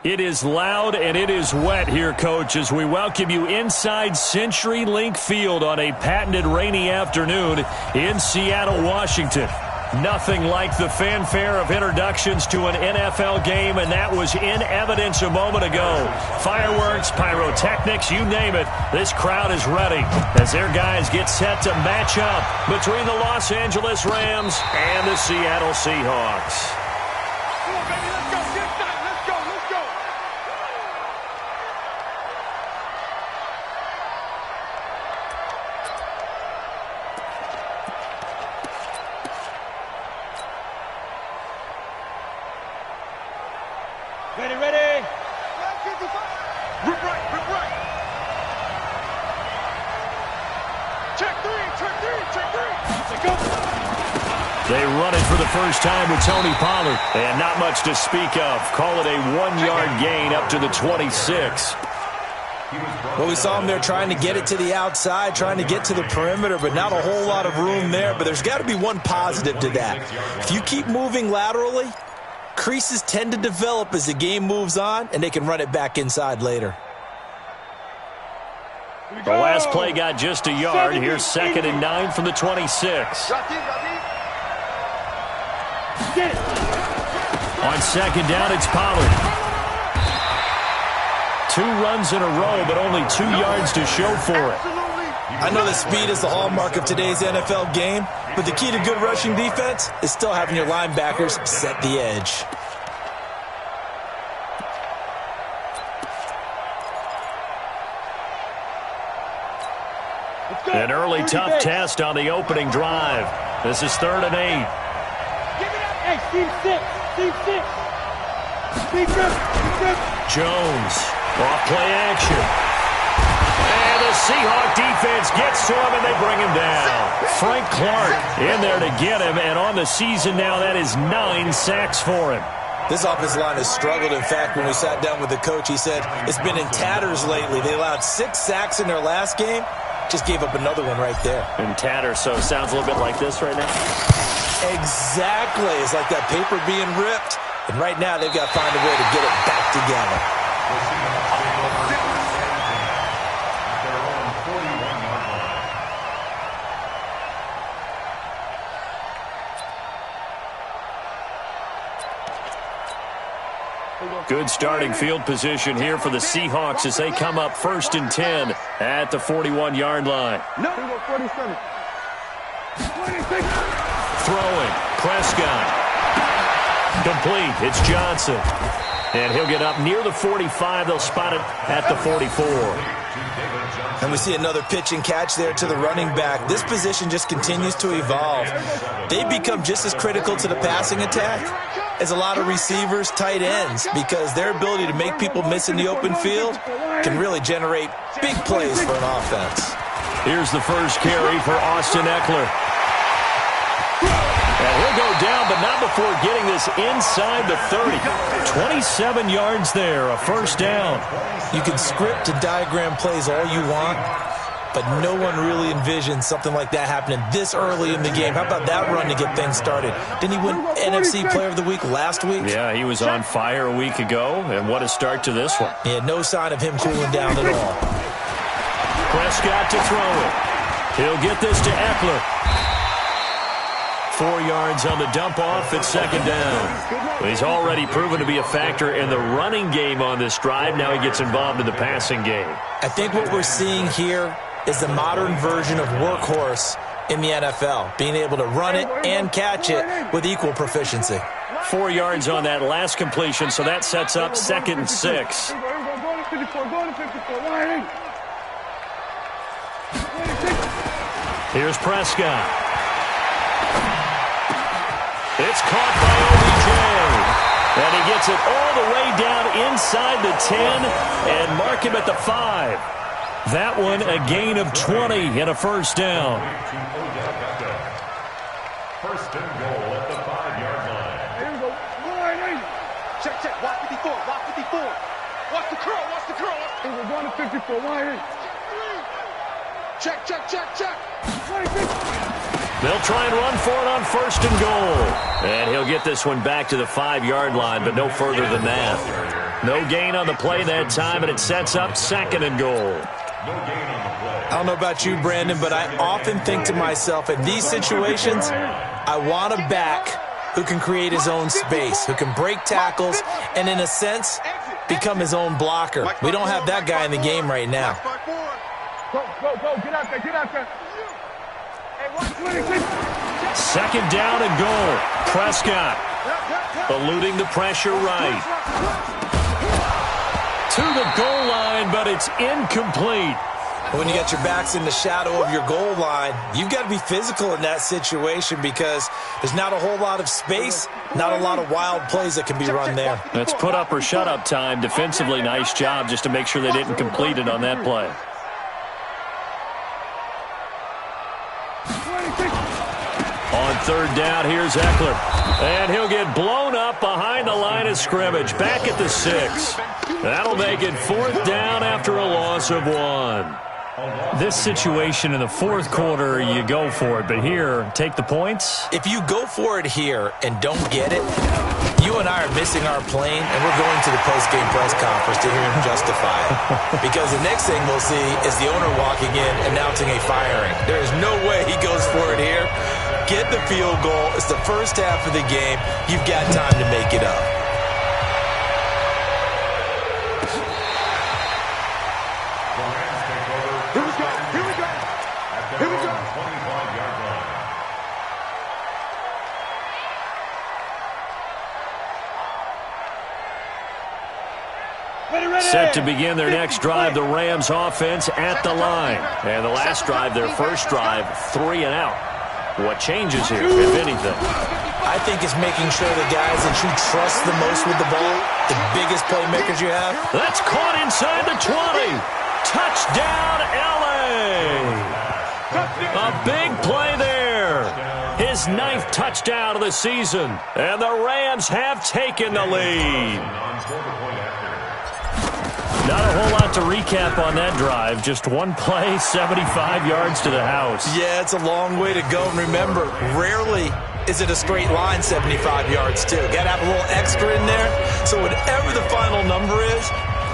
It is loud and it is wet here, Coach, as we welcome you inside CenturyLink Field on a patented rainy afternoon in Seattle, Washington. Nothing like the fanfare of introductions to an NFL game, and that was in evidence a moment ago. Fireworks, pyrotechnics, you name it, this crowd is ready as their guys get set to match up between the Los Angeles Rams and the Seattle Seahawks. Ready. Rip right. Check three. Let's go. They run it for the first time with Tony Pollard. And not much to speak of. Call it a 1-yard gain up to the 26. Well, we saw him there trying to get it to the outside, trying to get to the perimeter, but not a whole lot of room there. But there's got to be one positive to that. If you keep moving laterally, creases tend to develop as the game moves on, and they can run it back inside later. The last play got just a yard. Here's 2nd and 9 from the 26. On second down, it's Pollard. 2 runs in a row, but only 2 yards to show for it. I know that speed is the hallmark of today's NFL game, but the key to good rushing defense is still having your linebackers set the edge. An early tough test on the opening drive. This is 3rd and 8. Give it up. Hey, Steve 6. Jones, off play action. And the Seahawk defense gets to him, and they bring him down. Frank Clark in there to get him, and on the season now, that is 9 sacks for him. This offensive line has struggled. In fact, when we sat down with the coach, he said it's been in tatters lately. They allowed 6 sacks in their last game. Just gave up another one right there. In tatters, so it sounds a little bit like this right now? Exactly. It's like that paper being ripped. And right now, they've got to find a way to get it back together. Good starting field position here for the Seahawks as they come up 1st and 10 at the 41-yard line. No. 47. 26. Throwing. Prescott. Complete. It's Johnson. And he'll get up near the 45. They'll spot it at the 44. And we see another pitch and catch there to the running back. This position just continues to evolve. They become just as critical to the passing attack as a lot of receivers, tight ends, because their ability to make people miss in the open field can really generate big plays for an offense. Here's the first carry for Austin Eckler. And he'll go down, but not before getting this inside the 30. 27 yards there, a first down. You can script and diagram plays all you want, but no one really envisions something like that happening this early in the game. How about that run to get things started? Didn't he win NFC Player of the Week last week? Yeah, he was on fire a week ago, and what a start to this one. Yeah, no sign of him cooling down at all. Prescott to throw it. He'll get this to Eckler. 4 yards on the dump-off at 2nd down. He's already proven to be a factor in the running game on this drive. Now he gets involved in the passing game. I think what we're seeing here is the modern version of workhorse in the NFL, being able to run it and catch it with equal proficiency. 4 yards on that last completion, so that sets up 2nd and 6. Here's Prescott. It's caught by OBJ. And he gets it all the way down inside the 10 and mark him at the 5. That one a gain of 20 and a first down. First and goal at the 5-yard line. Here we go. Check. Watch 54. Watch the curl. Here we're going to 54. Check. 26. They'll try and run for it on 1st and goal. And he'll get this one back to the 5-yard line, but no further than that. No gain on the play that time, and it sets up 2nd and goal. I don't know about you, Brandon, but I often think to myself, in these situations, I want a back who can create his own space, who can break tackles, and in a sense, become his own blocker. We don't have that guy in the game right now. Go, get out there, get out there. Hey, 126. 2nd down and goal. Prescott eluding the pressure right. To the goal line, but it's incomplete. When you got your backs in the shadow of your goal line, you've got to be physical in that situation because there's not a whole lot of space, not a lot of wild plays that can be run there. That's put up or shut up time. Defensively, nice job just to make sure they didn't complete it on that play. On 3rd down, here's Eckler. And he'll get blown up behind the line of scrimmage. Back at the 6. That'll make it 4th down after a loss of 1. This situation in the 4th quarter, you go for it. But here, take the points. If you go for it here and don't get it, you and I are missing our plane, and we're going to the post-game press conference to hear him justify it. Because the next thing we'll see is the owner walking in announcing a firing. There is no way he goes for it here. Get the field goal. It's the first half of the game. You've got time to make it up. Here we go. Here we go. Set to begin their next drive, the Rams offense at the line. And the last drive, their first drive, 3 and out. What changes here, if anything? I think it's making sure the guys that you trust the most with the ball, the biggest playmakers you have. That's caught inside the 20. Touchdown, L.A. A big play there. His 9th touchdown of the season. And the Rams have taken the lead. Not a whole lot to recap on that drive. Just one play, 75 yards to the house. Yeah, it's a long way to go. And remember, rarely is it a straight line 75 yards, too. Got to have a little extra in there. So whatever the final number is,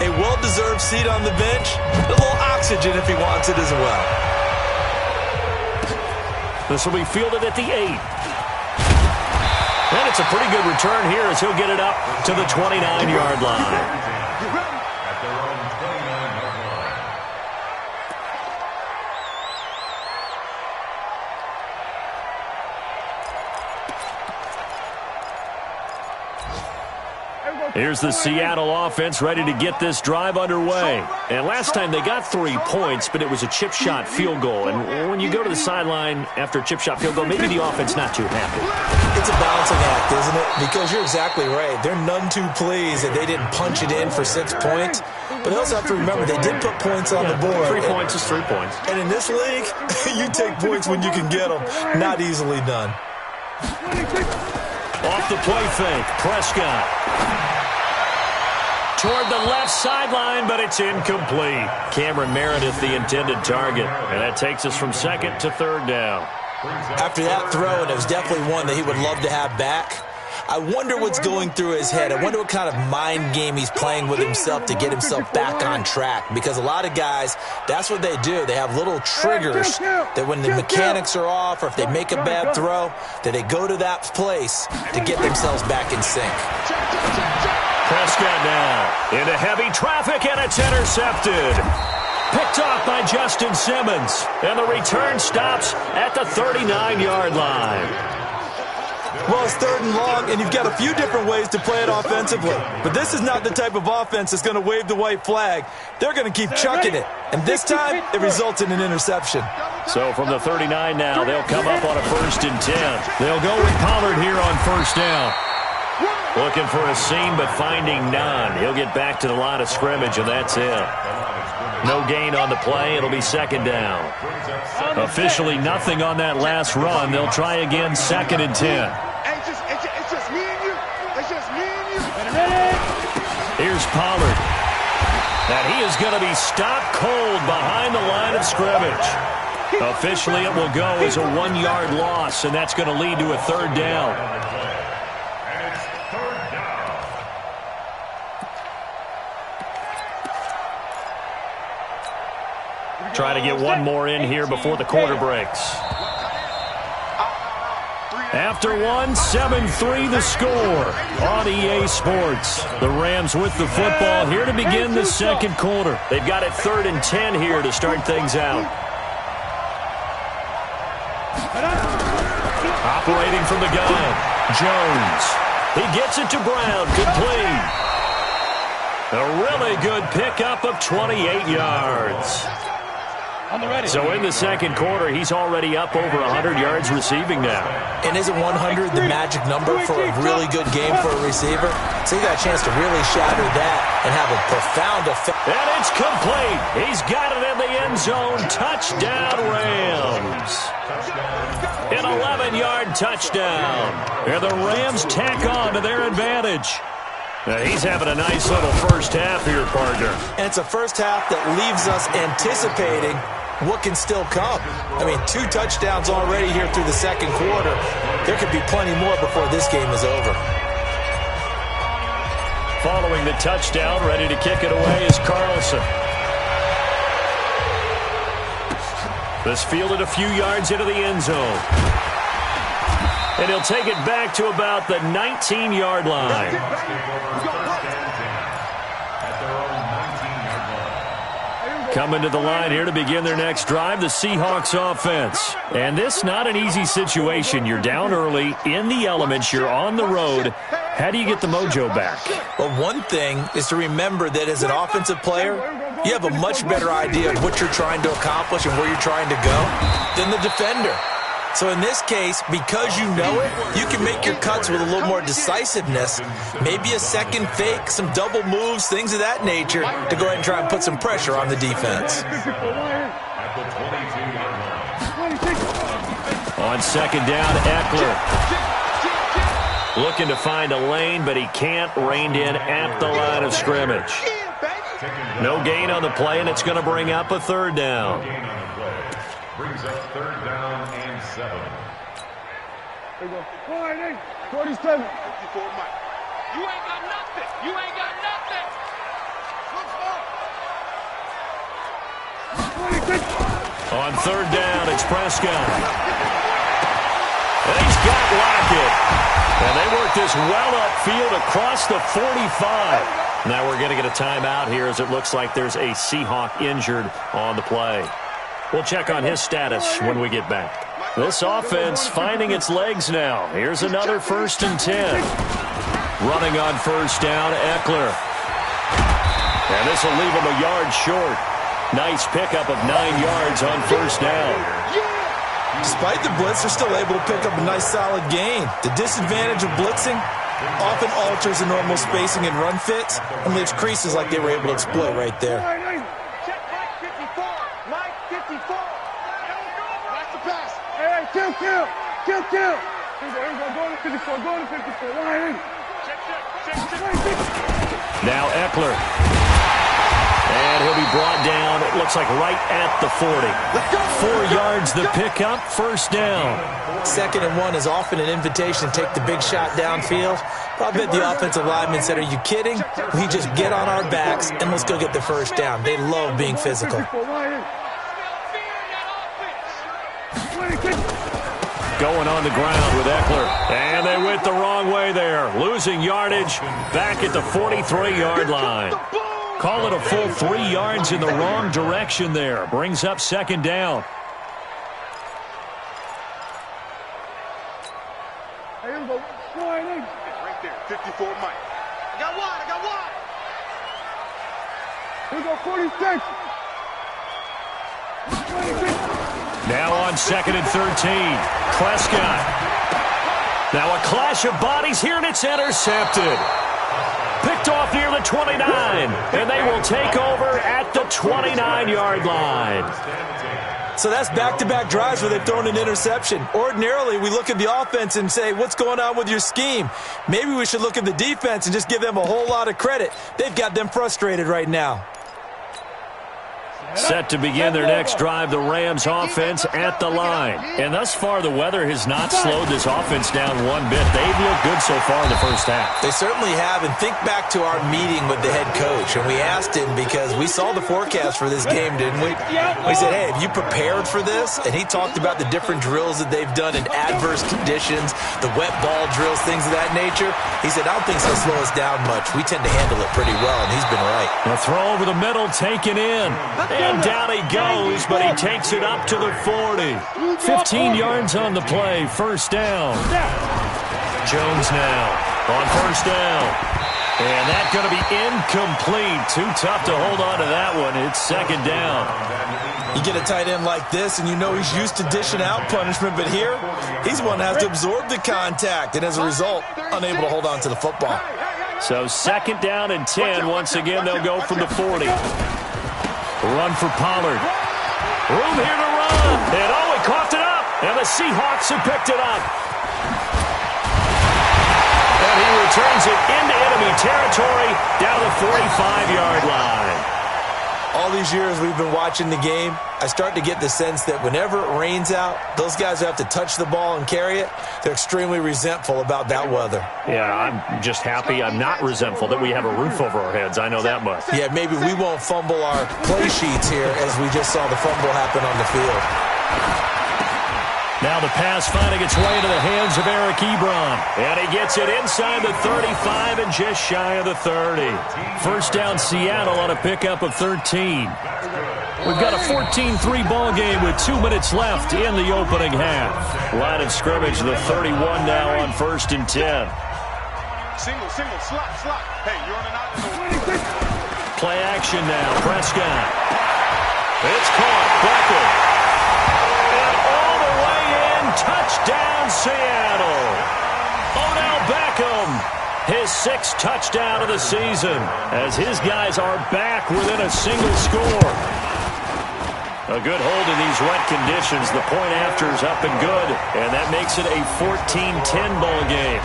a well-deserved seat on the bench, a little oxygen if he wants it as well. This will be fielded at the 8. And it's a pretty good return here as he'll get it up to the 29-yard line. Here's the Seattle offense ready to get this drive underway. And last time they got 3 points, but it was a chip shot field goal. And when you go to the sideline after a chip shot field goal, maybe the offense not too happy. It's a balancing act, isn't it? Because you're exactly right. They're none too pleased that they didn't punch it in for 6 points. But they also have to remember they did put points on the board. 3 points is 3 points. And in this league, you take points when you can get them. Not easily done. Off the play fake, Prescott. Toward the left sideline, but it's incomplete. Cameron Meredith, the intended target. And that takes us from 2nd to 3rd down. After that throw, and it was definitely one that he would love to have back, I wonder what's going through his head. I wonder what kind of mind game he's playing with himself to get himself back on track. Because a lot of guys, that's what they do. They have little triggers that when the mechanics are off or if they make a bad throw, that they go to that place to get themselves back in sync. Prescott now into heavy traffic, and it's intercepted. Picked off by Justin Simmons. And the return stops at the 39-yard line. Well, it's 3rd and long, and you've got a few different ways to play it offensively. But this is not the type of offense that's going to wave the white flag. They're going to keep chucking it. And this time, it results in an interception. So from the 39 now, they'll come up on a 1st and 10. They'll go with Pollard here on 1st down. Looking for a seam, but finding none. He'll get back to the line of scrimmage, and that's it. No gain on the play. It'll be 2nd down. Officially nothing on that last run. They'll try again, 2nd and 10. It's just me and you. It's just me and you. Here's Pollard. And he is going to be stopped cold behind the line of scrimmage. Officially, it will go as a 1-yard loss, and that's going to lead to a 3rd down. Trying to get one more in here before the quarter breaks. After one, 7-3 the score on EA Sports. The Rams with the football here to begin the second quarter. They've got it 3rd and 10 here to start things out. Operating from the gun, Jones. He gets it to Brown, complete. A really good pickup of 28 yards. So in the second quarter, he's already up over 100 yards receiving now. And isn't 100 the magic number for a really good game for a receiver? So he got a chance to really shatter that and have a profound effect. And it's complete. He's got it in the end zone. Touchdown, Rams. An 11-yard touchdown. And the Rams tack on to their advantage. Now he's having a nice little first half here, partner. And it's a first half that leaves us anticipating what can still come. I mean, 2 touchdowns already here through the second quarter. There could be plenty more before this game is over. Following the touchdown, ready to kick it away is Carlson. This fielded a few yards into the end zone. And he'll take it back to about the 19-yard line. Coming to the line here to begin their next drive, the Seahawks offense. And this not an easy situation. You're down early, in the elements, you're on the road. How do you get the mojo back? Well, one thing is to remember that as an offensive player, you have a much better idea of what you're trying to accomplish and where you're trying to go than the defender. So in this case, because you know it, you can make your cuts with a little more decisiveness, maybe a second fake, some double moves, things of that nature, to go ahead and try and put some pressure on the defense. On second down, Eckler. Looking to find a lane, but he can't. Reined in at the line of scrimmage. No gain on the play, and it's going to bring up a 3rd down. Brings up 3rd down and 7. There you go. 47. 54 Mike. You ain't got nothing. You ain't got nothing. On 3rd down, it's Prescott. And he's got Lockett. And they work this well upfield across the 45. Now we're going to get a timeout here as it looks like there's a Seahawk injured on the play. We'll check on his status when we get back. This offense finding its legs now. Here's another 1st and 10. Running on 1st down, Eckler. And this will leave him a yard short. Nice pickup of 9 yards on 1st down. Despite the blitz, they're still able to pick up a nice solid gain. The disadvantage of blitzing often alters the normal spacing and run fits and leaves creases like they were able to exploit right there. Kill. Here we go. Go to 54. Go to 54. Now Eckler. And he'll be brought down, it looks like right at the 40. 4 yards the pickup, 1st down. 2nd and 1 is often an invitation to take the big shot downfield. But I bet the offensive lineman said, are you kidding? We just get on our backs and let's go get the 1st down. They love being physical. Going on the ground with Eckler. And they went the wrong way there. Losing yardage back at the 43-yard line. Call it a full 3 yards in the wrong direction there. Brings up 2nd down. Here we go. Right there. 54 Mike. I got one. Here we go. 46. Now on 2nd and 13. Prescott. Now a clash of bodies here, and it's intercepted. Picked off near the 29, and they will take over at the 29-yard line. So that's back-to-back drives where they've thrown an interception. Ordinarily, we look at the offense and say, what's going on with your scheme? Maybe we should look at the defense and just give them a whole lot of credit. They've got them frustrated right now. Set to begin their next drive, the Rams offense at the line. And thus far, the weather has not slowed this offense down one bit. They've looked good so far in the first half. They certainly have. And think back to our meeting with the head coach. And we asked him, because we saw the forecast for this game, didn't we? We said, hey, have you prepared for this? And he talked about the different drills that they've done in adverse conditions, the wet ball drills, things of that nature. He said, I don't think it's going to slow us down much. We tend to handle it pretty well, and he's been right. A throw over the middle, taken in. And down he goes, but he takes it up to the 40. 15 yards on the play, first down. Jones now on first down. And that's going to be incomplete. Too tough to hold on to that one. It's second down. You get a tight end like this, and you know he's used to dishing out punishment, but here, he's one that has to absorb the contact, and as a result, unable to hold on to the football. So second down and 10. Once again, they'll go from the 40. Run for Pollard. Room here to run. And he coughed it up. And the Seahawks have picked it up. And he returns it into enemy territory down the 45-yard line. All these years we've been watching the game, I start to get the sense that whenever it rains out, those guys who have to touch the ball and carry it, they're extremely resentful about that weather. Yeah, I'm just happy I'm not resentful that we have a roof over our heads. I know that much. Yeah, maybe we won't fumble our play sheets here as we just saw the fumble happen on the field. Now the pass finding its way into the hands of Eric Ebron. And he gets it inside the 35 and just shy of the 30. First down Seattle on a pickup of 13. We've got a 14-3 ball game with 2 minutes left in the opening half. Line of scrimmage, the 31 now on first and 10. Single, slot. Hey, you're on an island. Play action now, Prescott. It's caught, Becker. Touchdown, Seattle. Odell Beckham, his 6th touchdown of the season, as his guys are back within a single score. A good hold in these wet conditions. The point after is up and good, and that makes it a 14-10 ball game.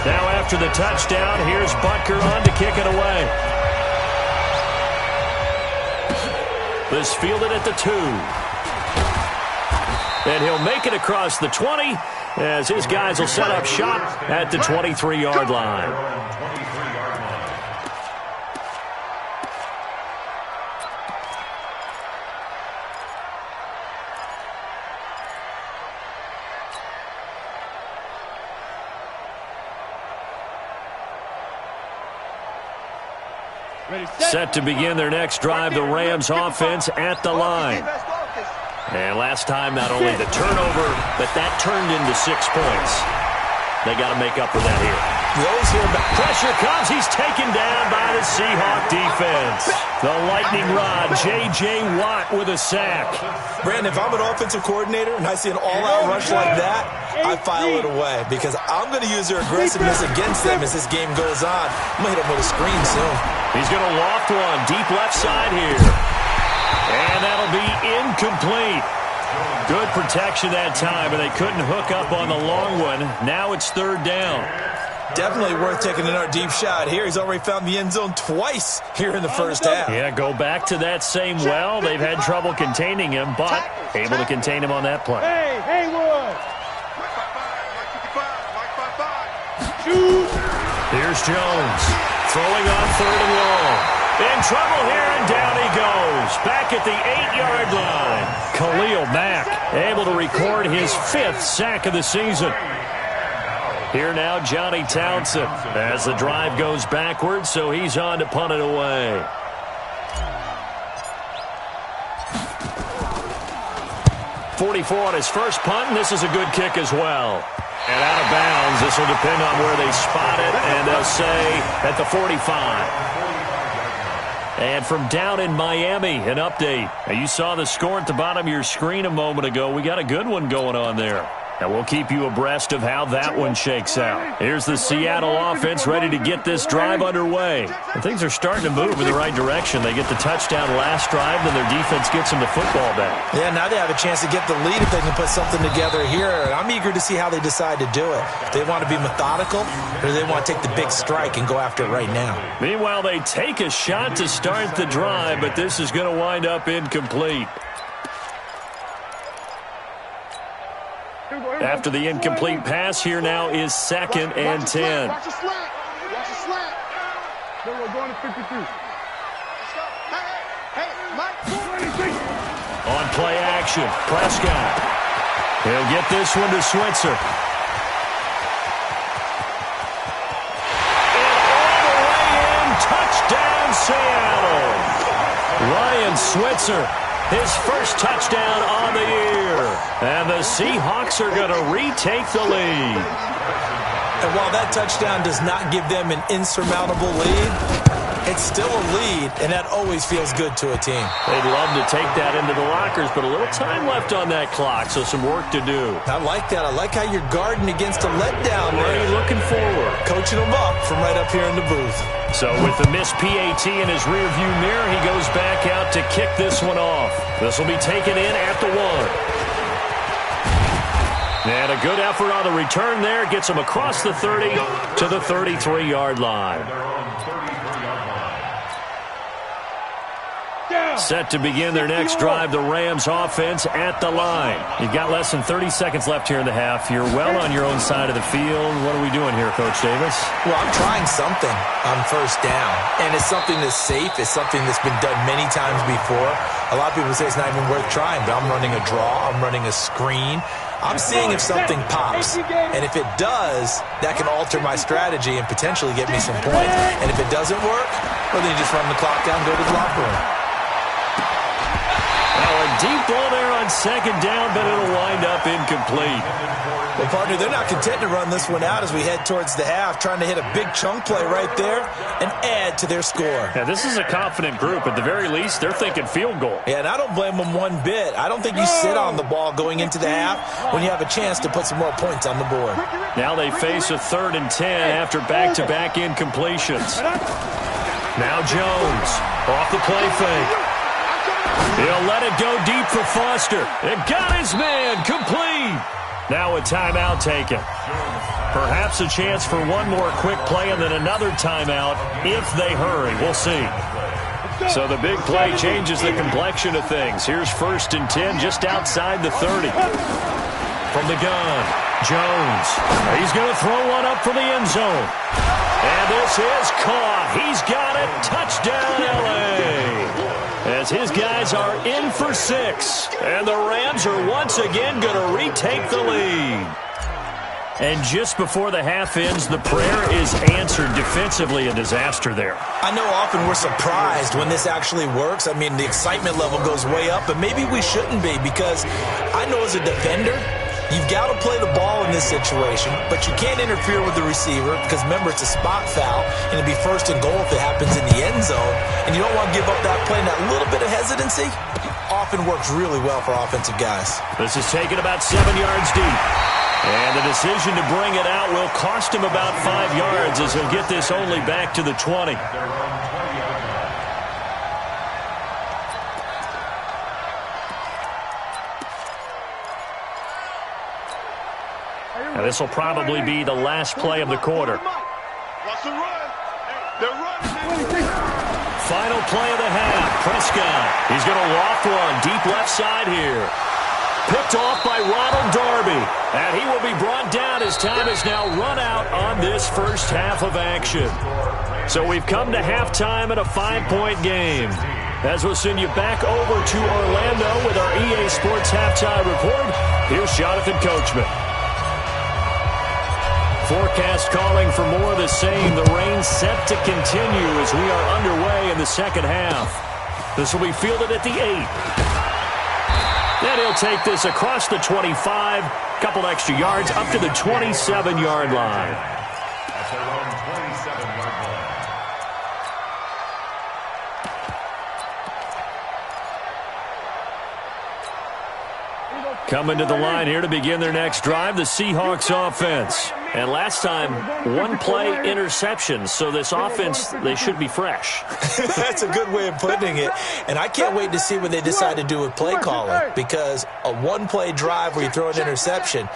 Now after the touchdown, here's Butker on to kick it away. This fielded at the 2. And he'll make it across the 20 as his guys will set up shop at the 23-yard line. Set to begin their next drive, the Rams offense at the line. And last time, not only the turnover, but that turned into 6 points. They got to make up for that here. Pressure comes. He's taken down by the Seahawk defense. The lightning rod, J.J. Watt with a sack. Brandon, if I'm an offensive coordinator and I see an all-out rush like that, I file it away because I'm going to use their aggressiveness against them as this game goes on. I'm going to hit them with a screen soon. He's going to loft one deep left side here. And that'll be incomplete. Good protection that time, and they couldn't hook up on the long one. Now it's third down. Definitely worth taking another deep shot here. He's already found the end zone twice here in the first half. Yeah, go back to that same well. They've had trouble containing him, but able to contain him on that play. Hey, Haywood. Here's Jones. Throwing on third and long. In trouble here, and down he goes. Back at the 8-yard line. Khalil Mack able to record his 5th sack of the season. Here now, Johnny Townsend, as the drive goes backwards, so he's on to punt it away. .44 on his first punt, and this is a good kick as well. And out of bounds, this will depend on where they spot it, and they'll say at the 45. And from down in Miami, an update. Now, you saw the score at the bottom of your screen a moment ago. We got a good one going on there. And we'll keep you abreast of how that one shakes out. Here's the Seattle offense ready to get this drive underway. And things are starting to move in the right direction. They get the touchdown last drive, then their defense gets them the football back. Yeah, now they have a chance to get the lead if they can put something together here. And I'm eager to see how they decide to do it. They want to be methodical, or do they want to take the big strike and go after it right now? Meanwhile, they take a shot to start the drive, but this is going to wind up incomplete. After the incomplete pass, here now is 2nd and 10. Watch the slant. Watch the slant. Then we're going to 53. Hey, Mike. On play action, Prescott. He'll get this one to Switzer. And all the way in, touchdown Seattle. Ryan Switzer, his first touchdown on the year. And the Seahawks are going to retake the lead. And while that touchdown does not give them an insurmountable lead, it's still a lead, and that always feels good to a team. They'd love to take that into the lockers, but a little time left on that clock, so some work to do. I like that. I like how you're guarding against a letdown there. Really looking forward. Coaching them up from right up here in the booth. So with the missed PAT in his rearview mirror, he goes back out to kick this one off. This will be taken in at the 1. And a good effort on the return there. Gets him across the 30 to the 33-yard line. Set to begin their next drive, the Rams offense at the line. You've got less than 30 seconds left here in the half. You're well on your own side of the field. What are we doing here, Coach Davis? Well, I'm trying something on first down, and it's something that's safe. It's something that's been done many times before. A lot of people say it's not even worth trying, but I'm running a draw. I'm running a screen. I'm seeing if something pops, and if it does, that can alter my strategy and potentially get me some points. And if it doesn't work, well, then you just run the clock down and go to the locker room. Now a deep ball there on 2nd down, but it'll wind up incomplete. Well, partner, they're not content to run this one out as we head towards the half, trying to hit a big chunk play right there and add to their score. Yeah, this is a confident group. At the very least, they're thinking field goal. Yeah, and I don't blame them one bit. I don't think you sit on the ball going into the half when you have a chance to put some more points on the board. Now they face a 3rd and 10 after back-to-back incompletions. Now Jones off the play fake. He'll let it go deep for Foster. It got his man complete. Now a timeout taken. Perhaps a chance for one more quick play and then another timeout if they hurry. We'll see. So the big play changes the complexion of things. Here's 1st and 10 just outside the 30. From the gun, Jones. He's going to throw one up for the end zone. And this is caught. He's got it. Touchdown, L.A. As his guys are in for 6. And the Rams are once again going to retake the lead. And just before the half ends, the prayer is answered. Defensively, a disaster there. I know often we're surprised when this actually works. I mean, the excitement level goes way up, but maybe we shouldn't be, because I know as a defender, you've got to play the ball in this situation, but you can't interfere with the receiver because, remember, it's a spot foul, and it'd be 1st and goal if it happens in the end zone, and you don't want to give up that play. And that little bit of hesitancy often works really well for offensive guys. This is taken about 7 yards deep. And the decision to bring it out will cost him about 5 yards as he'll get this only back to the 20. Now, this will probably be the last play of the quarter. Final play of the half. Prescott. He's going to loft one deep left side here. Picked off by Ronald Darby. And he will be brought down as time is now run out on this first half of action. So we've come to halftime at a 5-point game. As we'll send you back over to Orlando with our EA Sports Halftime Report, here's Jonathan Coachman. Forecast calling for more of the same. The rain set to continue as we are underway in the second half. This will be fielded at the 8. Then he'll take this across the 25, couple extra yards, up to the 27-yard line. That's around 27-yard line. Coming to the line here to begin their next drive, the Seahawks offense. And last time, one-play interception, so this offense, they should be fresh. That's a good way of putting it. And I can't wait to see what they decide to do with play calling, because a one-play drive where you throw an interception,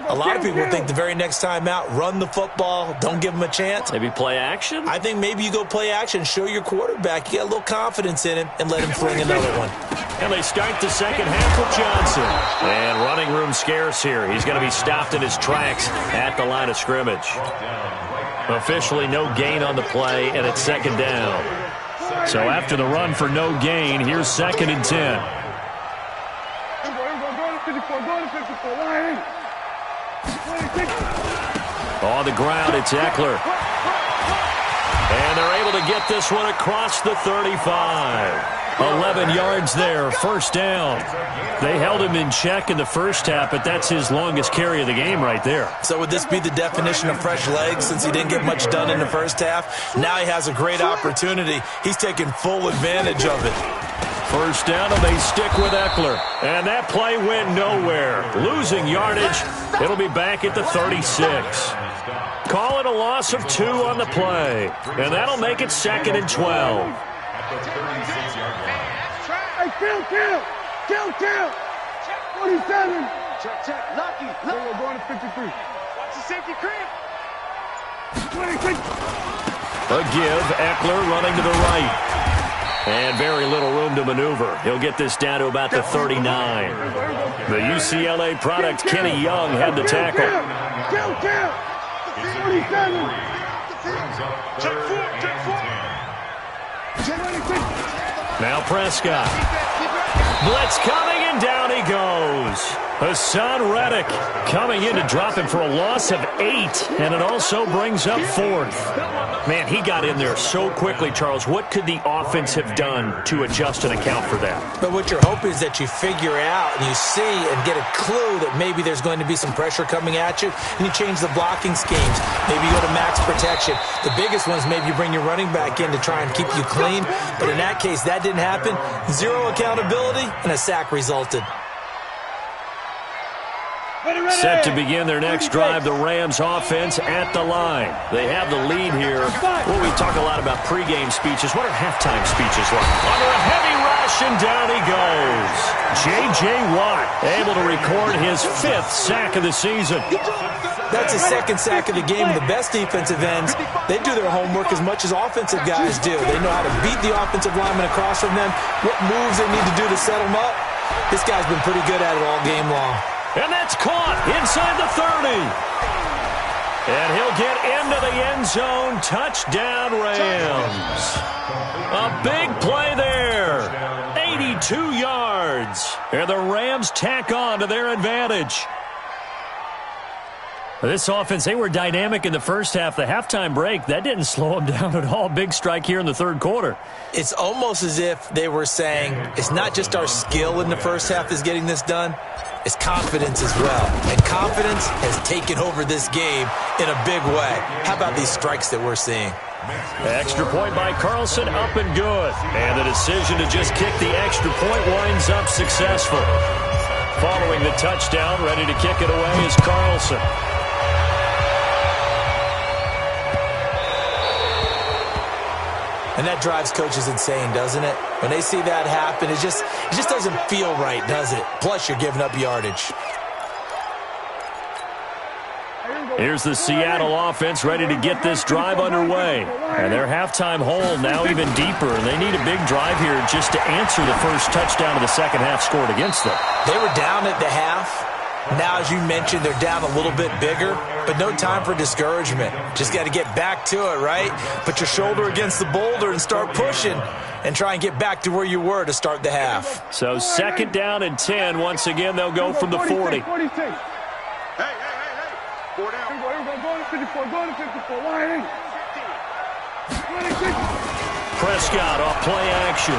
a lot of people think the very next time out, run the football, don't give them a chance. Maybe play action? I think maybe you go play action, show your quarterback, you get a little confidence in him, and let him fling another one. And they start the second half with Johnson. And running room scarce here. He's going to be stopped in his tracks at the line of scrimmage. Officially no gain on the play, and it's second down. So after the run for no gain, here's 2nd and 10. On the ground, it's Eckler. And they're able to get this one across the 35. 11 yards there, first down. They held him in check in the first half, but that's his longest carry of the game right there. So would this be the definition of fresh legs since he didn't get much done in the first half? Now he has a great opportunity. He's taking full advantage of it. First down, and they stick with Eckler. And that play went nowhere. Losing yardage. It'll be back at the 36. Call it a loss of 2 on the play. And that'll make it 2nd and 12. Hey, kill. 47. Check. Lucky. We're going to 53. Watch the safety creep. 26. A give. Eckler running to the right. And very little room to maneuver. He'll get this down to about the 39. The UCLA product, Kenny Young, had the tackle. Kill. 47. Now Prescott. Blitz coming, and down he goes. Hassan Reddick coming in to drop him for a loss of 8, and it also brings up 4th. Man, he got in there so quickly, Charles. What could the offense have done to adjust and account for that? But what you're hoping is that you figure out and you see and get a clue that maybe there's going to be some pressure coming at you, and you change the blocking schemes. Maybe you go to max protection. The biggest one is maybe you bring your running back in to try and keep you clean. But in that case, that didn't happen. 0 accountability, and a sack resulted. Set to begin their next drive, the Rams offense at the line. They have the lead here. Well, we talk a lot about pregame speeches. What are halftime speeches like? Under a heavy rush, and down he goes. J.J. Watt able to record his 5th sack of the season. That's his 2nd sack of the game. The best defensive ends, they do their homework as much as offensive guys do. They know how to beat the offensive lineman across from them, what moves they need to do to set them up. This guy's been pretty good at it all game long. And that's caught inside the 30. And he'll get into the end zone. Touchdown, Rams. A big play there. 82 yards. And the Rams tack on to their advantage. This offense, they were dynamic in the first half. The halftime break, that didn't slow them down at all. Big strike here in the third quarter. It's almost as if they were saying, it's not just our skill in the first half that's getting this done. It's confidence as well. And confidence has taken over this game in a big way. How about these strikes that we're seeing? Extra point by Carlson, up and good. And the decision to just kick the extra point winds up successful. Following the touchdown, ready to kick it away is Carlson. And that drives coaches insane, doesn't it? When they see that happen, it just doesn't feel right, does it? Plus, you're giving up yardage. Here's the Seattle offense ready to get this drive underway. And their halftime hole now even deeper. And they need a big drive here just to answer the first touchdown of the second half scored against them. They were down at the half. Now, as you mentioned, they're down a little bit bigger, but no time for discouragement. Just got to get back to it, right? Put your shoulder against the boulder and start pushing and try and get back to where you were to start the half. So 2nd down and 10. Once again, they'll go from the 40. 46. Hey. 4 down. Go to 54. Go to 54. Line 26. Prescott off play action.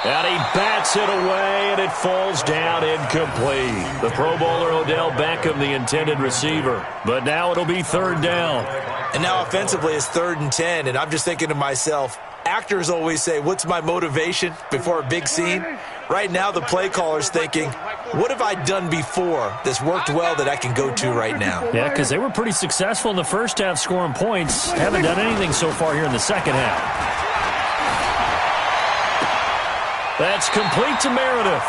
And he bats it away, and it falls down incomplete. The Pro Bowler Odell Beckham, the intended receiver. But now it'll be third down. And now offensively it's 3rd and 10, and I'm just thinking to myself, actors always say, what's my motivation before a big scene? Right now the play caller's thinking, what have I done before that's worked well that I can go to right now? Yeah, because they were pretty successful in the first half scoring points. Haven't done anything so far here in the second half. That's complete to Meredith.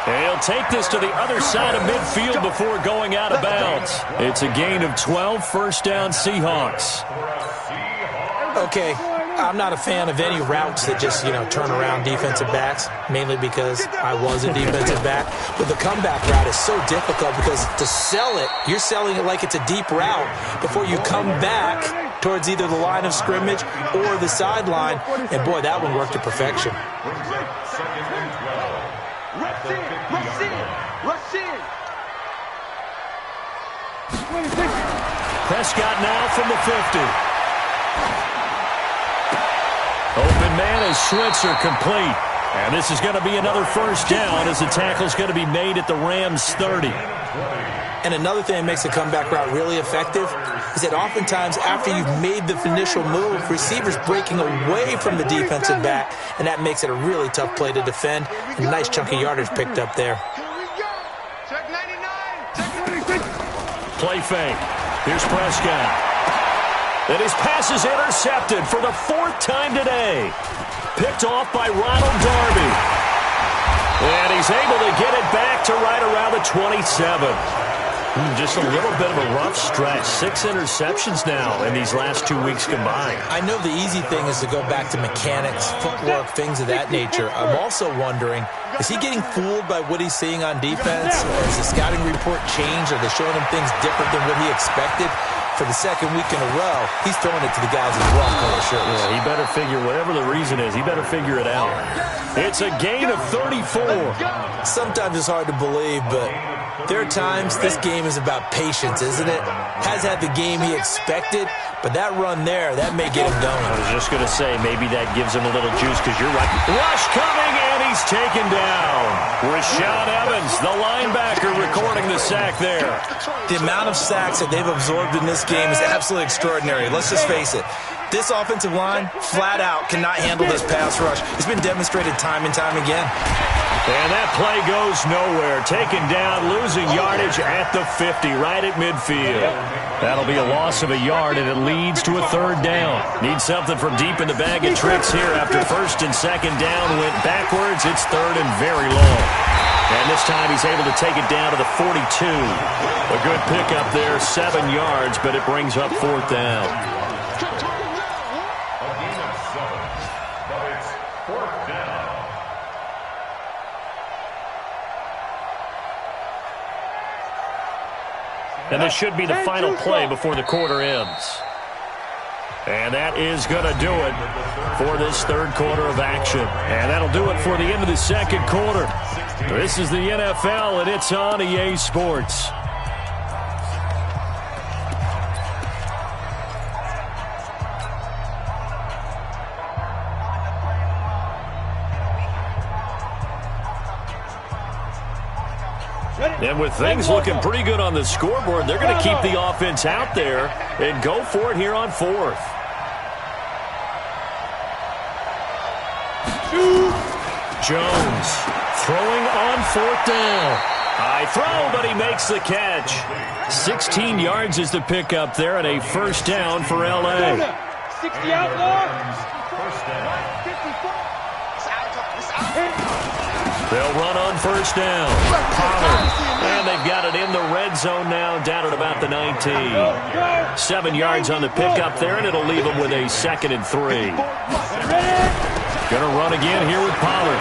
And he'll take this to the other side of midfield before going out of bounds. It's a gain of 12, first down Seahawks. Okay, I'm not a fan of any routes that just, turn around defensive backs, mainly because I was a defensive back. But the comeback route is so difficult because to sell it, you're selling it like it's a deep route before you come back towards either the line of scrimmage or the sideline. And, boy, that one worked to perfection. Prescott now from the 50. Open man is Switzer, complete. And this is going to be another first down as the tackle's going to be made at the Rams' 30. And another thing that makes the comeback route really effective is that oftentimes after you've made the initial move, receivers breaking away from the defensive back, and that makes it a really tough play to defend. And a nice chunk of yardage picked up there. Play fake. Here's Prescott. And his pass is intercepted for the 4th time today. Picked off by Ronald Darby. And he's able to get it back to right around the 27. Just a little bit of a rough stretch. 6 interceptions now in these last 2 weeks combined. I know the easy thing is to go back to mechanics, footwork, things of that nature. I'm also wondering, is he getting fooled by what he's seeing on defense? Or has the scouting report changed? Are they showing him things different than what he expected? For the 2nd week in a row, he's throwing it to the guys in rough color shirts. Yeah, he better figure, whatever the reason is, he better figure it out. It's a gain of 34. Sometimes it's hard to believe, but there are times this game is about patience, isn't it? Has had the game he expected, but that run there, that may get him going. I was just going to say, maybe that gives him a little juice because you're right. Rush coming, and he's taken down. Rashaan Evans, the linebacker, recording the sack there. The amount of sacks that they've absorbed in this game is absolutely extraordinary. Let's just face it. This offensive line, flat out, cannot handle this pass rush. It's been demonstrated time and time again. And that play goes nowhere. Taken down, losing yardage at the 50, right at midfield. That'll be a loss of a yard, and it leads to a 3rd down. Need something from deep in the bag of tricks here. After 1st and 2nd down went backwards, it's 3rd and very long. And this time he's able to take it down to the 42. A good pickup there, 7 yards, but it brings up 4th down. And this should be the final play before the quarter ends. And that is going to do it for this 3rd quarter of action. And that'll do it for the end of the 2nd quarter. This is the NFL, and it's on EA Sports. And with things looking pretty good on the scoreboard, they're going to keep the offense out there and go for it here on 4th. Jones throwing on 4th down. High throw, but he makes the catch. 16 yards is the pickup there, and a 1st down for L.A. 60 outlaw. They'll run on 1st down. Pollard. And they've got it in the red zone now, down at about the 19. 7 yards on the pickup there, and it'll leave them with a 2nd and 3. Going to run again here with Pollard.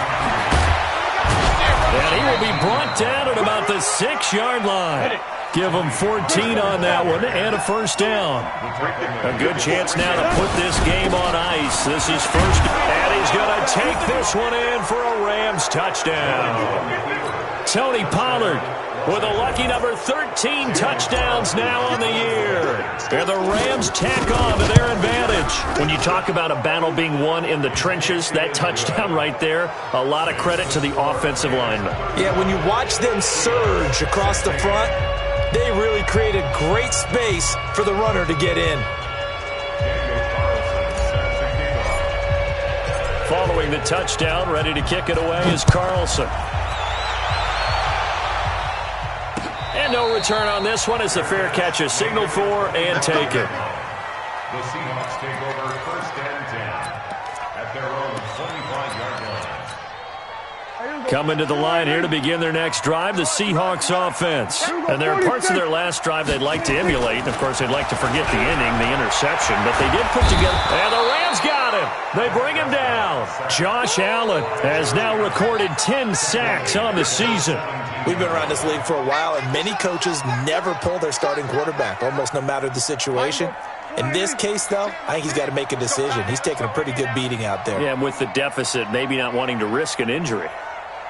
And he will be brought down at about the 6-yard line. Give him 14 on that one and a 1st down. A good chance now to put this game on ice. This is 1st, and he's going to take this one in for a Rams touchdown. Tony Pollard with a lucky number 13 13 touchdowns now on the year. And the Rams tack on to their advantage. When you talk about a battle being won in the trenches, that touchdown right there, a lot of credit to the offensive linemen. Yeah, when you watch them surge across the front, they really created great space for the runner to get in. Following the touchdown, ready to kick it away is Carlson. And no return on this one as the fair catch is signaled for and taken. The Seahawks take over 1st and 10 at their own 25-yard line. Coming to the line here to begin their next drive, the Seahawks offense. And there are parts of their last drive they'd like to emulate. Of course, they'd like to forget the inning, the interception, but they did put together. And the Rams got him. They bring him down. Josh Allen has now recorded 10 sacks on the season. We've been around this league for a while, and many coaches never pull their starting quarterback, almost no matter the situation. In this case, though, I think he's got to make a decision. He's taking a pretty good beating out there. Yeah, and with the deficit, maybe not wanting to risk an injury.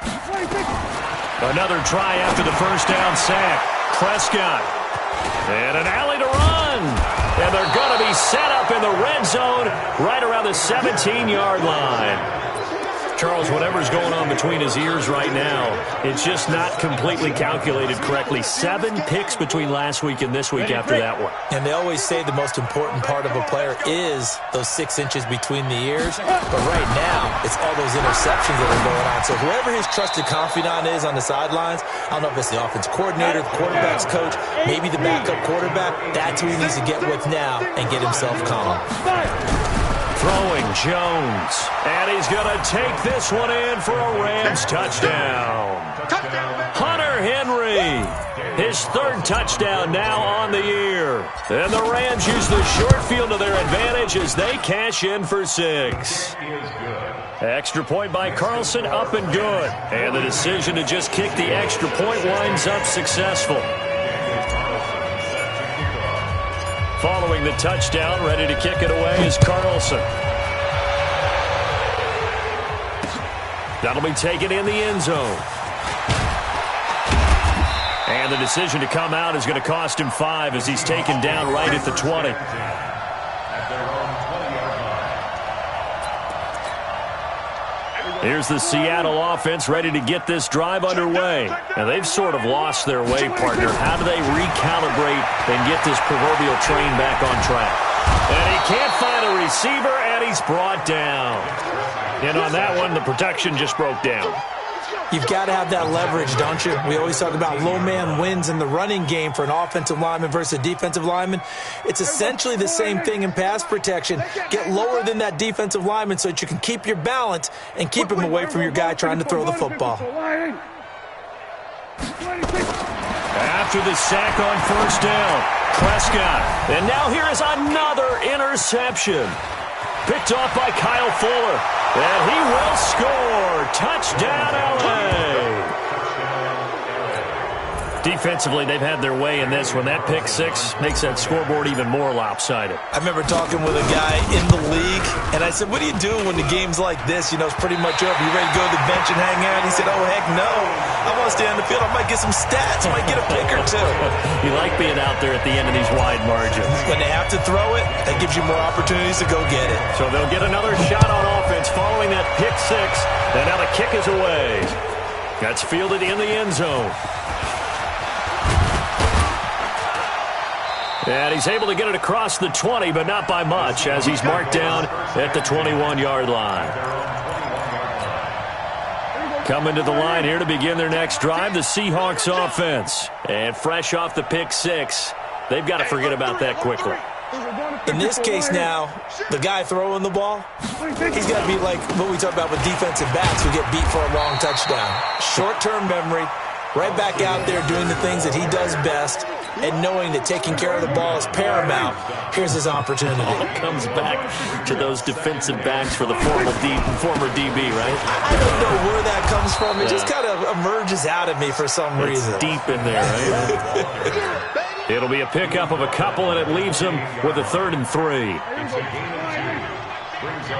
Another try after the first down sack. Prescott. And an alley to run. And they're going to be set up in the red zone right around the 17-yard line. Charles, whatever's going on between his ears right now, it's just not completely calculated correctly. 7 picks between last week and this week after that one. And they always say the most important part of a player is those 6 inches between the ears. But right now, it's all those interceptions that are going on. So whoever his trusted confidant is on the sidelines, I don't know if it's the offense coordinator, the quarterback's coach, maybe the backup quarterback, that's who he needs to get with now and get himself calm. Throwing Jones. And he's going to take this one in for a Rams touchdown. Hunter Henry. His 3rd touchdown now on the year. And the Rams use the short field to their advantage as they cash in for 6. Extra point by Carlson, up and good. And the decision to just kick the extra point winds up successful. Following the touchdown, ready to kick it away is Carlson. That'll be taken in the end zone. And the decision to come out is going to cost him 5 as he's taken down right at the 20. Here's the Seattle offense ready to get this drive underway. And they've sort of lost their way, partner. How do they recalibrate and get this proverbial train back on track? And he can't find a receiver, and he's brought down. And on that one, the protection just broke down. You've got to have that leverage, don't you? We always talk about low man wins in the running game for an offensive lineman versus a defensive lineman. It's essentially the same thing in pass protection. Get lower than that defensive lineman so that you can keep your balance and keep him away from your guy trying to throw the football. After the sack on 1st down, Prescott. And now here is another interception. Picked off by Kyle Fuller. And he will score. Touchdown, L.A. Defensively, they've had their way in this one. That pick 6 makes that scoreboard even more lopsided. I remember talking with a guy in the league, and I said, what do you do when the game's like this? You know, it's pretty much over. You ready to go to the bench and hang out? He said, oh, heck no. I want to stay on the field. I might get some stats. I might get a pick or 2. You like being out there at the end of these wide margins. When they have to throw it, that gives you more opportunities to go get it. So they'll get another shot on offense following that pick 6. And now the kick is away. That's fielded in the end zone. And he's able to get it across the 20, but not by much, as he's marked down at the 21-yard line. Coming to the line here to begin their next drive, the Seahawks offense. And fresh off the pick 6, they've got to forget about that quickly. In this case now, the guy throwing the ball, he's got to be like what we talk about with defensive backs who get beat for a long touchdown. Short-term memory, right back out there doing the things that he does best, and knowing that taking care of the ball is paramount. Here's his opportunity. All comes back to those defensive backs for the former DB, right? I don't know where that comes from. It just kind of emerges out of me for some reason. It's deep in there, right? It'll be a pickup of a couple, and it leaves him with a 3rd and 3.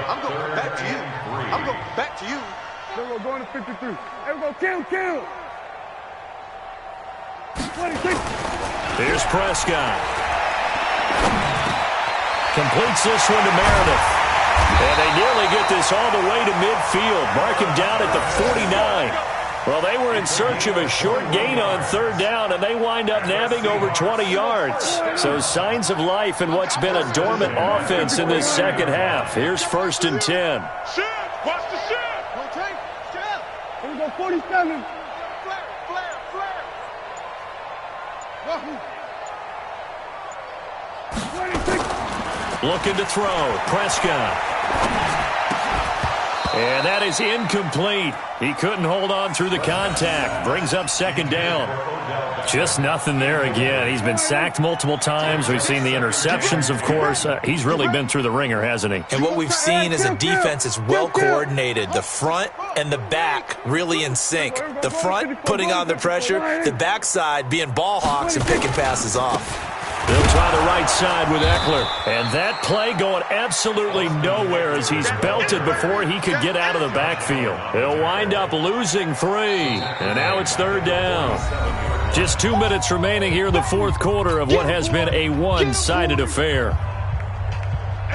I'm going back to you. I'm going back to you. We're going to 53. Everybody, kill. Here's Prescott. Completes this one to Meredith. And they nearly get this all the way to midfield. Mark him down at the 49. Well, they were in search of a short gain on third down, and they wind up nabbing over 20 yards. So signs of life in what's been a dormant offense in this second half. Here's 1st and 10. Shift! Watch the shift! Don't take shift! Here we go, 47. Flare. 26. Looking to throw. Prescott. And that is incomplete. He couldn't hold on through the contact. Brings up 2nd down. Just nothing there again. He's been sacked multiple times. We've seen the interceptions, of course. He's really been through the ringer, hasn't he? And what we've seen is a defense that's well coordinated. The front and the back really in sync. The front putting on the pressure. The backside being ball hawks and picking passes off. They'll try the right side with Eckler. And that play going absolutely nowhere as he's belted before he could get out of the backfield. He'll wind up losing 3. And now it's 3rd down. Just 2 minutes remaining here in the 4th quarter of what has been a one-sided affair.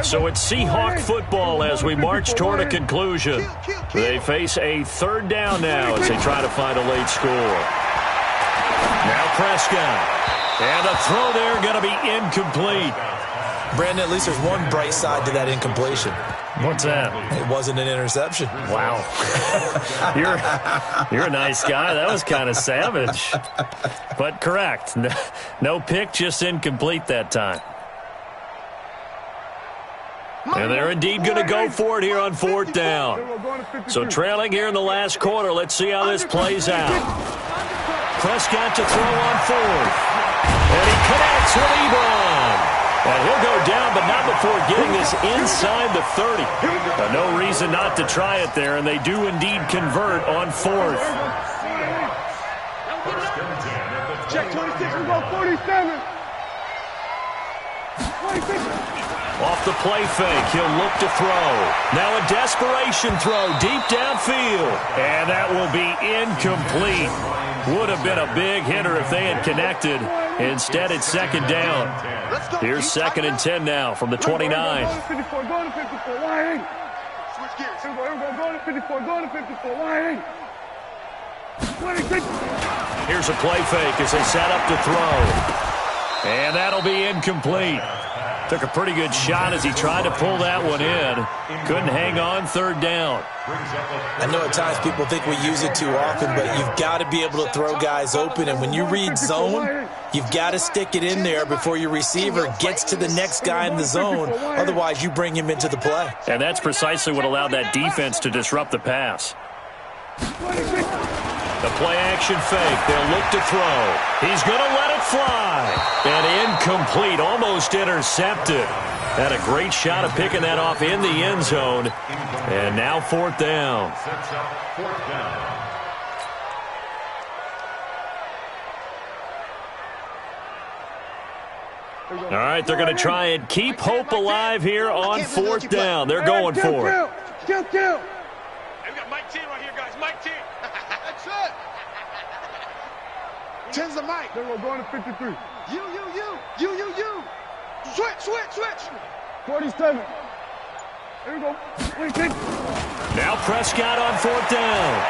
So it's Seahawk football as we march toward a conclusion. They face a 3rd down now as they try to find a late score. Now Prescott. And the throw there going to be incomplete. Brandon, at least there's one bright side to that incompletion. What's that? It wasn't an interception. Wow. You're a nice guy. That was kind of savage. But correct. No pick, just incomplete that time. And they're indeed going to go for it here on 4th down. So trailing here in the last quarter. Let's see how this plays out. Prescott to throw on 4th. And he connects with Ebron. And he'll go down, but not before getting this inside the 30. No reason not to try it there, and they do indeed convert on 4th. Check 26, we go 47. 26. Off the play fake, he'll look to throw. Now a desperation throw deep downfield. And that will be incomplete. Would have been a big hitter if they had connected. Instead, it's 2nd down. Here's 2nd and 10 now from the 29. Go to 54, go to 54, wide. Switch gears. Here we go to 54, go to 54, wide. 26. Here's a play fake as they set up to throw. And that'll be incomplete. Took a pretty good shot as he tried to pull that one in. Couldn't hang on 3rd down. I know at times people think we use it too often, but you've got to be able to throw guys open. And when you read zone, you've got to stick it in there before your receiver gets to the next guy in the zone. Otherwise, you bring him into the play. And that's precisely what allowed that defense to disrupt the pass. The play-action fake. They'll look to throw. He's going to let it fly. And incomplete, almost intercepted. Had a great shot of picking that off in the end zone. And now 4th down. All right, they're going to try and keep hope alive here on 4th down. They're going for it. Kill. Hey, we got Mike T right here, guys. Mike T. That's it. 10's the mic. Then we're going to 53. You. Switch. 47. Here we go. 26. Now Prescott on 4th down.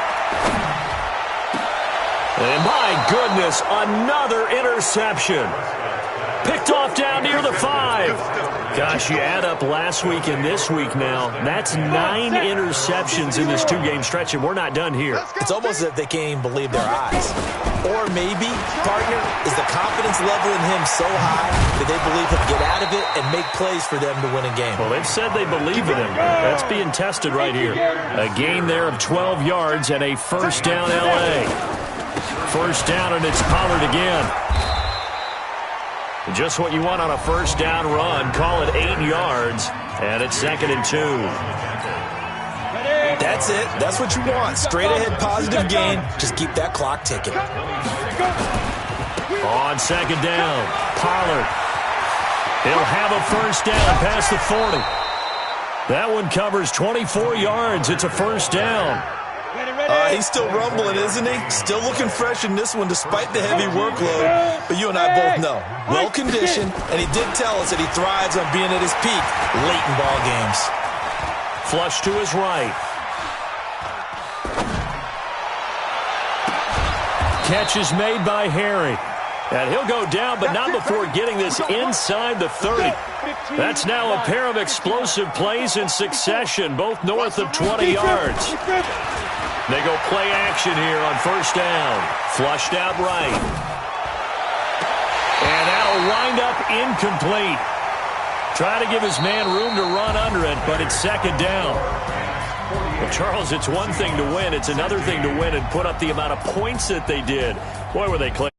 And my goodness, another interception. Picked off down near the 5. Gosh, you add up last week and this week now. That's 9 interceptions in this 2-game stretch, and we're not done here. It's almost as if they can't even believe their eyes. Or maybe, partner, is the confidence level in him so high that they believe he'll get out of it and make plays for them to win a game. Well, they've said they believe in him. That's being tested right here. A gain there of 12 yards and a 1st down L.A. 1st down, and it's Pollard again. Just what you want on a 1st down run. Call it 8 yards, and it's 2nd and 2. That's it. That's what you want. Straight ahead positive gain. Just keep that clock ticking. On 2nd down, Pollard. He'll have a 1st down past the 40. That one covers 24 yards. It's a 1st down. He's still rumbling, isn't he? Still looking fresh in this one despite the heavy workload. But you and I both know, well-conditioned, and he did tell us that he thrives on being at his peak late in ball games. Flush to his right. Catch is made by Harry. And he'll go down, but not before getting this inside the 30. That's now a pair of explosive plays in succession, both north of 20 yards. They go play action here on first down. Flushed out right. And that'll wind up incomplete. Try to give his man room to run under it, but it's second down. Well, Charles, it's one thing to win. It's another thing to win and put up the amount of points that they did. Boy, were they close.